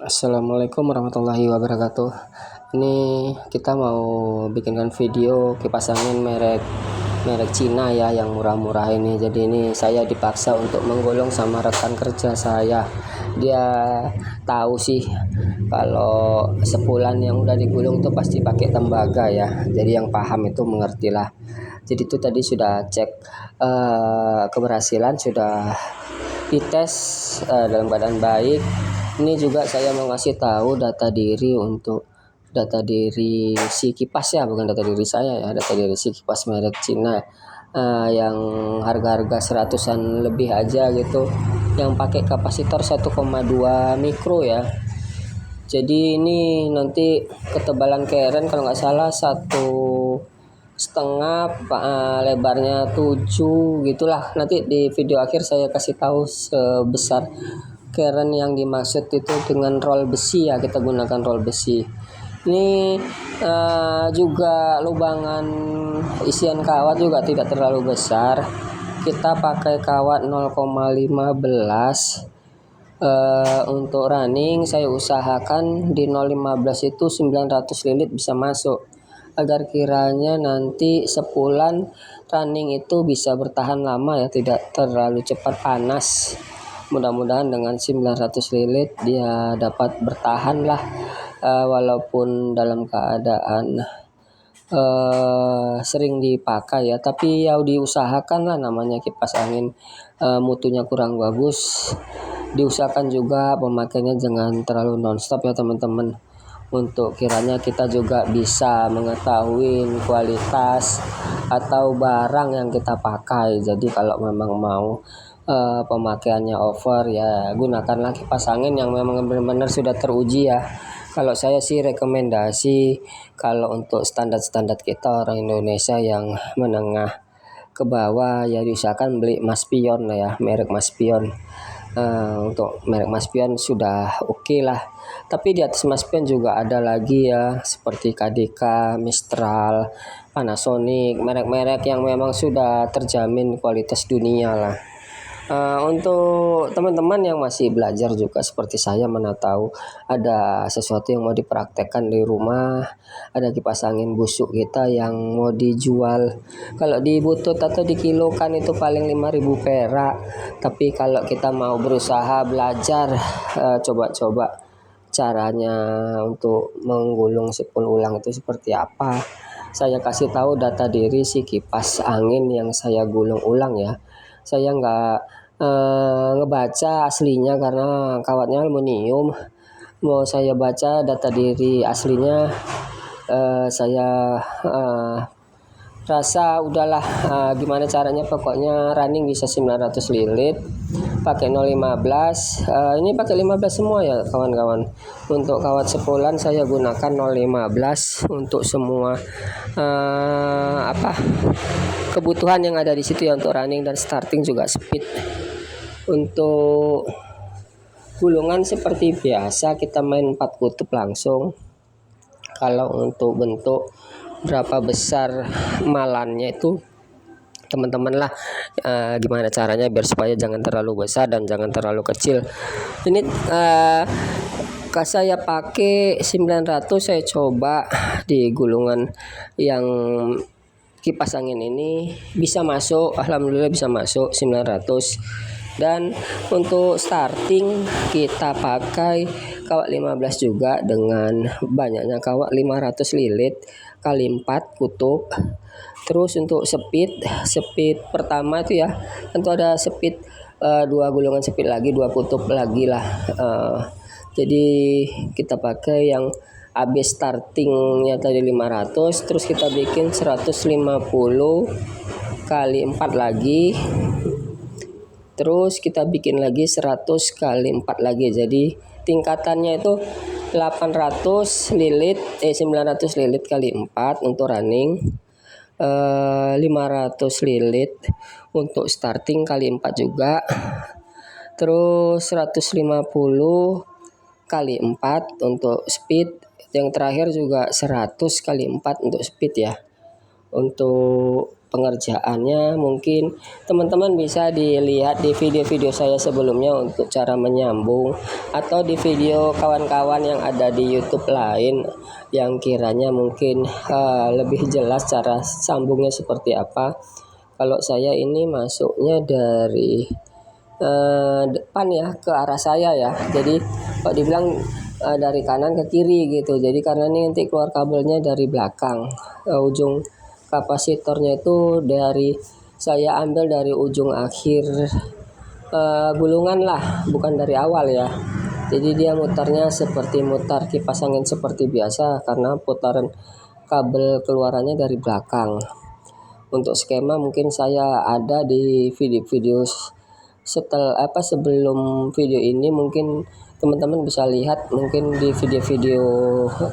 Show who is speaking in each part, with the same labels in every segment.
Speaker 1: Assalamualaikum warahmatullahi wabarakatuh. Ini kita mau bikinkan video kipas angin merek Cina ya, yang murah-murah ini. Jadi ini saya dipaksa untuk menggulung sama rekan kerja saya. Dia tahu sih kalau sepulan yang udah digulung tuh pasti pakai tembaga ya. Jadi yang paham itu mengertilah. Jadi itu tadi sudah cek keberhasilan, sudah dites dalam keadaan baik. Ini juga saya mau ngasih tahu data diri si kipas ya, bukan data diri saya ya, data diri si kipas merek Cina yang harga-harga seratusan lebih aja gitu, yang pakai kapasitor 1,2 mikro ya. Jadi ini nanti ketebalan keren kalau nggak salah 1,5, lebarnya 7 gitulah. Nanti di video akhir saya kasih tahu sebesar keren yang dimaksud itu dengan roll besi ya, kita gunakan roll besi. Ini juga lubangan isian kawat juga tidak terlalu besar. Kita pakai kawat 0,15. Untuk running saya usahakan di 0,15 itu 900 lilit bisa masuk, agar kiranya nanti sepulan running itu bisa bertahan lama ya, tidak terlalu cepat panas. Mudah-mudahan dengan 900 lilit dia dapat bertahan lah, walaupun dalam keadaan sering dipakai ya, tapi ya diusahakan lah, namanya kipas angin mutunya kurang bagus. Diusahakan juga pemakainya jangan terlalu nonstop ya teman-teman, untuk kiranya kita juga bisa mengetahui kualitas atau barang yang kita pakai. Jadi kalau memang mau pemakaiannya over ya, gunakanlah kipas angin yang memang benar-benar sudah teruji ya. Kalau saya sih rekomendasi, kalau untuk standar-standar kita orang Indonesia yang menengah ke bawah ya, diusahakan beli Maspion lah ya, merek Maspion. Untuk merek Maspion sudah oke lah. Tapi di atas Maspion juga ada lagi ya, seperti KDK, Mistral, Panasonic, merek-merek yang memang sudah terjamin kualitas dunia lah. Untuk teman-teman yang masih belajar juga seperti saya, mana tahu ada sesuatu yang mau dipraktekkan di rumah, ada kipas angin busuk kita yang mau dijual. Kalau di butut atau dikilokan itu paling 5.000 perak. Tapi kalau kita mau berusaha belajar, coba-coba caranya untuk menggulung sepul ulang itu seperti apa, saya kasih tahu data diri si kipas angin yang saya gulung ulang ya. Saya nggak ngebaca aslinya karena kawatnya aluminium. Mau saya baca data diri aslinya, saya rasa udahlah, gimana caranya, pokoknya running bisa 900 lilit pakai 0,15. Ini pakai 15 semua ya kawan-kawan. Untuk kawat sepulan saya gunakan 0,15 untuk semua kebutuhan yang ada di situ ya, untuk running dan starting juga speed. Untuk gulungan seperti biasa kita main 4 kutub langsung. Kalau untuk bentuk berapa besar malannya itu teman-teman lah, gimana caranya biar supaya jangan terlalu besar dan jangan terlalu kecil. Ini saya pakai 900, saya coba di gulungan yang kipas angin ini bisa masuk, alhamdulillah bisa masuk 900. Dan untuk starting kita pakai kawat 15 juga, dengan banyaknya kawat 500 lilit kali 4 kutub. Terus untuk speed pertama itu ya, tentu ada speed 2 gulungan speed lagi, 2 kutub lagi lah. Jadi kita pakai yang habis startingnya tadi 500, terus kita bikin 150 kali 4 lagi, terus kita bikin lagi 100 kali 4 lagi. Jadi tingkatannya itu 800 lilit 900 lilit kali 4 untuk running, 500 lilit untuk starting kali 4 juga, terus 150 kali 4 untuk speed, yang terakhir juga 100 kali 4 untuk speed ya. Untuk pengerjaannya mungkin teman-teman bisa dilihat di video-video saya sebelumnya untuk cara menyambung, atau di video kawan-kawan yang ada di YouTube lain yang kiranya mungkin lebih jelas cara sambungnya seperti apa. Kalau saya ini masuknya dari depan ya, ke arah saya ya. Jadi kalau dibilang dari kanan ke kiri gitu. Jadi karena ini nanti keluar kabelnya dari belakang. Ujung kapasitornya itu saya ambil dari ujung akhir gulungan lah, bukan dari awal ya. Jadi dia mutarnya seperti mutar kipas angin seperti biasa, karena putaran kabel keluarannya dari belakang. Untuk skema mungkin saya ada di video-video sebelum video ini, mungkin teman-teman bisa lihat mungkin di video-video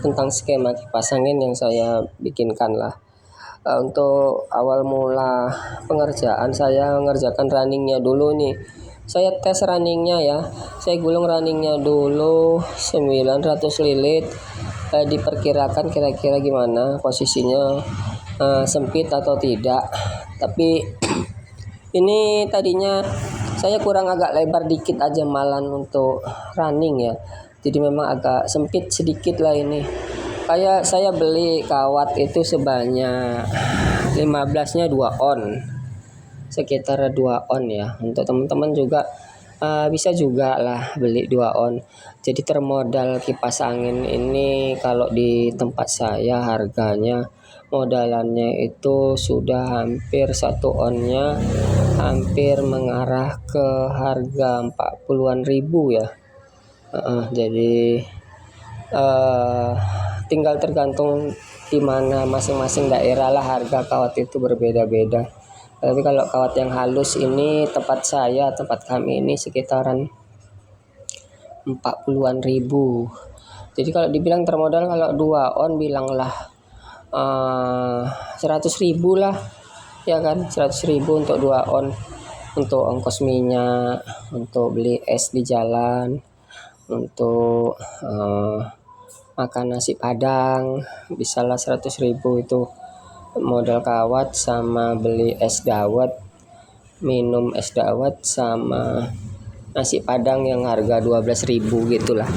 Speaker 1: tentang skema kipas angin yang saya bikinkan lah. Untuk awal mula pengerjaan, saya mengerjakan runningnya dulu nih. Saya tes runningnya ya. Saya gulung runningnya dulu 900 lilit. Diperkirakan kira-kira gimana posisinya, sempit atau tidak. Tapi ini tadinya saya kurang agak lebar dikit aja malan untuk running ya. Jadi memang agak sempit sedikit lah ini. Kayak saya beli kawat itu sebanyak 15-nya 2 on. Sekitar 2 on ya. Untuk teman-teman juga bisa juga lah beli 2 on. Jadi termodal kipas angin ini kalau di tempat saya harganya modalannya itu sudah hampir 1 onnya hampir mengarah ke harga 40-an ribu ya. Jadi tinggal tergantung di mana masing-masing daerah lah, harga kawat itu berbeda-beda. Tapi kalau kawat yang halus ini tempat kami ini sekitaran 40-an ribu. Jadi kalau dibilang termodal, kalau 2 on bilanglah 100 ribu lah ya kan, 100 ribu untuk 2 on, untuk ongkos minyak, untuk beli es di jalan, untuk makan nasi padang, bisalah 100 ribu itu modal kawat, sama beli es dawet, minum es dawet sama nasi padang yang harga 12 ribu gitulah.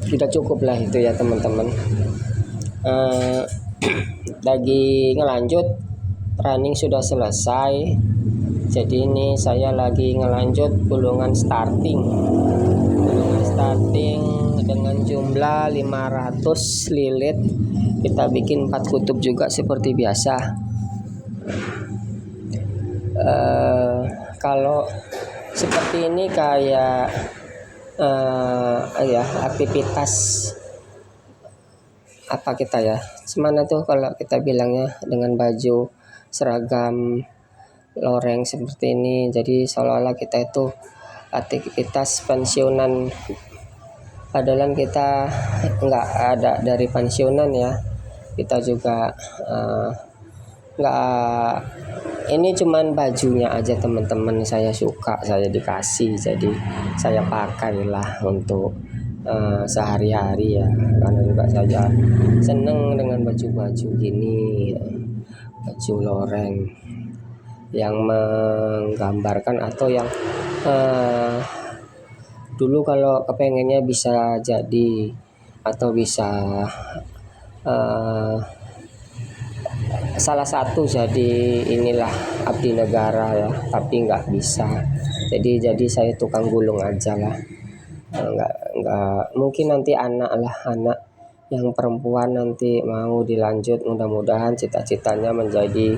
Speaker 1: Sudah cukup lah itu ya teman-teman. Lagi ngelanjut, running sudah selesai. Jadi ini saya lagi ngelanjut gulungan starting dengan jumlah 500 lilit. Kita bikin 4 kutub juga seperti biasa. Kalau seperti ini kayak aktivitas apa kita ya, semana tuh kalau kita bilangnya, dengan baju seragam loreng seperti ini. Jadi seolah-olah kita itu aktivitas pensiunan, padahal kita nggak ada dari pensiunan ya. Kita juga nggak, ini cuman bajunya aja teman-teman, saya suka, saya dikasih, jadi saya pakailah untuk sehari-hari ya, karena juga saya seneng dengan baju-baju gini, baju loreng yang menggambarkan atau yang dulu kalau kepengennya bisa jadi atau bisa salah satu jadi inilah abdi negara ya, tapi nggak bisa. Jadi saya tukang gulung aja lah. Nggak mungkin nanti anak yang perempuan nanti mau dilanjut, mudah-mudahan cita-citanya menjadi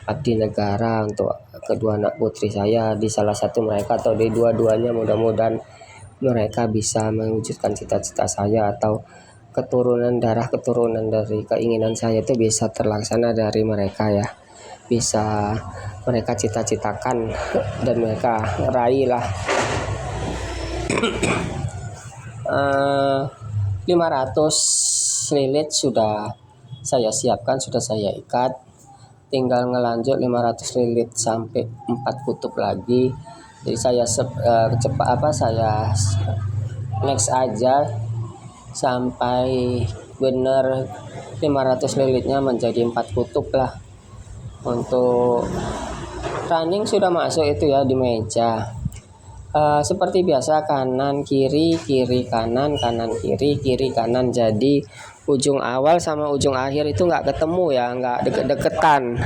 Speaker 1: abdi negara untuk kedua anak putri saya, di salah satu mereka atau di dua-duanya, mudah-mudahan mereka bisa mewujudkan cita-cita saya, atau keturunan dari keinginan saya itu bisa terlaksana dari mereka ya, bisa mereka cita-citakan dan mereka raih lah. 500 lilit sudah saya siapkan, sudah saya ikat, tinggal ngelanjut 500 lilit sampai 4 kutub lagi. Jadi saya saya next aja sampai benar 500 lilitnya menjadi 4 kutub lah. Untuk running sudah masuk itu ya di meja. Seperti biasa, kanan kiri kiri kanan kanan kiri kiri kanan, jadi ujung awal sama ujung akhir itu nggak ketemu ya, nggak deket-deketan.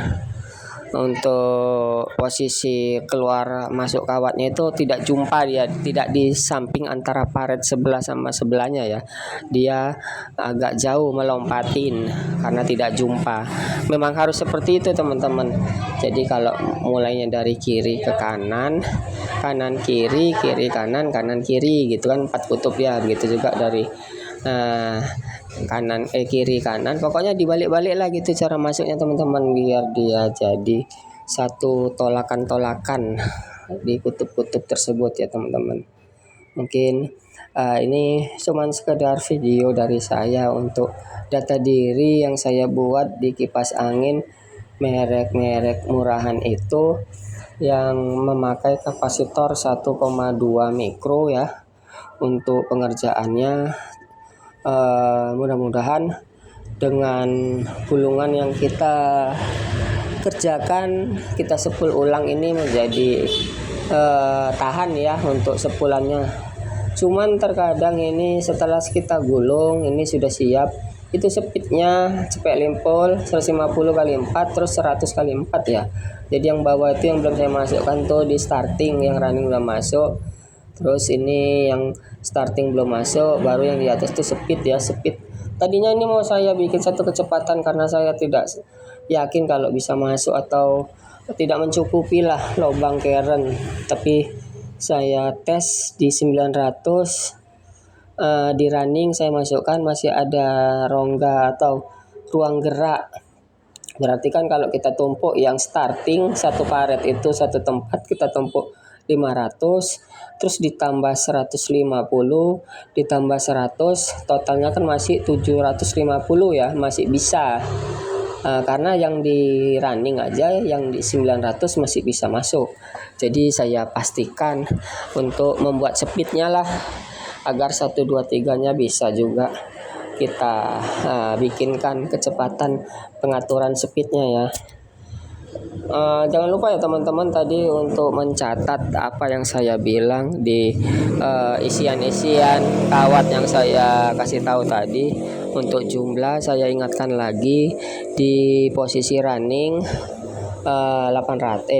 Speaker 1: Untuk posisi keluar masuk kawatnya itu tidak jumpa, dia tidak di samping antara paret sebelah sama sebelahnya ya, dia agak jauh melompatin karena tidak jumpa. Memang harus seperti itu teman-teman. Jadi kalau mulainya dari kiri ke kanan, kanan kiri kiri kanan kanan kiri gitu kan, 4 kutub ya, begitu juga dari kiri kanan, pokoknya dibalik-balik lah gitu cara masuknya teman-teman, biar dia jadi satu tolakan-tolakan di kutub-kutub tersebut ya teman-teman. Mungkin ini cuman sekedar video dari saya untuk data diri yang saya buat di kipas angin merek-merek murahan itu, yang memakai kapasitor 1,2 mikro ya untuk pengerjaannya. Mudah-mudahan dengan gulungan yang kita kerjakan, kita sepul ulang ini menjadi tahan ya untuk sepulannya. Cuman terkadang ini setelah kita gulung ini sudah siap, itu speednya cepet limpol 150 kali 4 terus 100 kali 4 ya. Jadi yang bawah itu yang belum saya masukkan tuh di starting, yang running udah masuk. Terus ini yang starting belum masuk, baru yang di atas itu speed ya, speed. Tadinya ini mau saya bikin satu kecepatan karena saya tidak yakin kalau bisa masuk atau tidak mencukupi lah lubang keren. Tapi saya tes di 900, di running saya masukkan masih ada rongga atau ruang gerak. Berarti kan kalau kita tumpuk yang starting satu karet itu satu tempat, kita tumpuk 500 terus ditambah 150 ditambah 100, totalnya kan masih 750 ya, masih bisa. Karena yang di running aja yang di 900 masih bisa masuk. Jadi saya pastikan untuk membuat speednya lah, agar 1 2 3 nya bisa juga kita bikinkan kecepatan pengaturan speednya ya. Jangan lupa ya teman-teman tadi untuk mencatat apa yang saya bilang di isian-isian kawat yang saya kasih tahu tadi. Untuk jumlah saya ingatkan lagi, di posisi running 900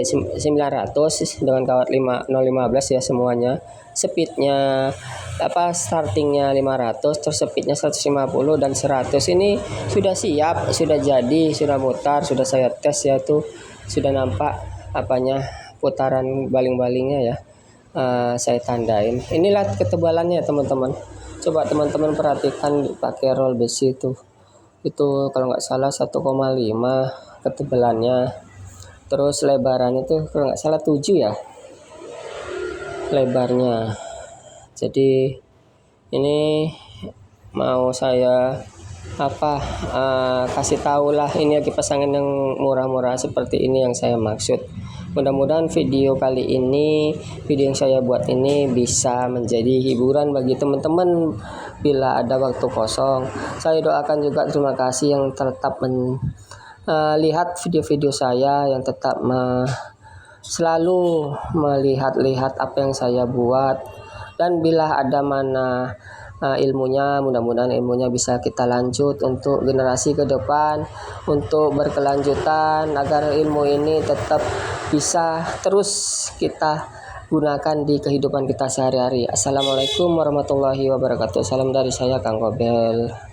Speaker 1: dengan kawat 015 ya semuanya. Speednya startingnya 500, terus speednya 150 dan 100 ini sudah siap, sudah jadi, sudah mutar, sudah saya tes ya, tuh sudah nampak putaran baling-balingnya ya. Saya tandain, inilah ketebalannya teman-teman. Coba teman-teman perhatikan pakai roll besi itu kalau nggak salah 1,5 ketebalannya. Terus lebarannya tuh kalau nggak salah 7 ya lebarnya. Jadi ini mau saya kasih tahu lah, ini kipas angin yang murah-murah seperti ini yang saya maksud. Mudah-mudahan video kali ini, video yang saya buat ini bisa menjadi hiburan bagi teman-teman bila ada waktu kosong. Saya doakan juga, terima kasih yang tetap lihat video-video saya, yang tetap selalu melihat-lihat apa yang saya buat. Dan bila ada mana ilmunya, mudah-mudahan ilmunya bisa kita lanjut untuk generasi ke depan, untuk berkelanjutan, agar ilmu ini tetap bisa terus kita gunakan di kehidupan kita sehari-hari. Assalamualaikum warahmatullahi wabarakatuh. Salam dari saya, Kang Kobel.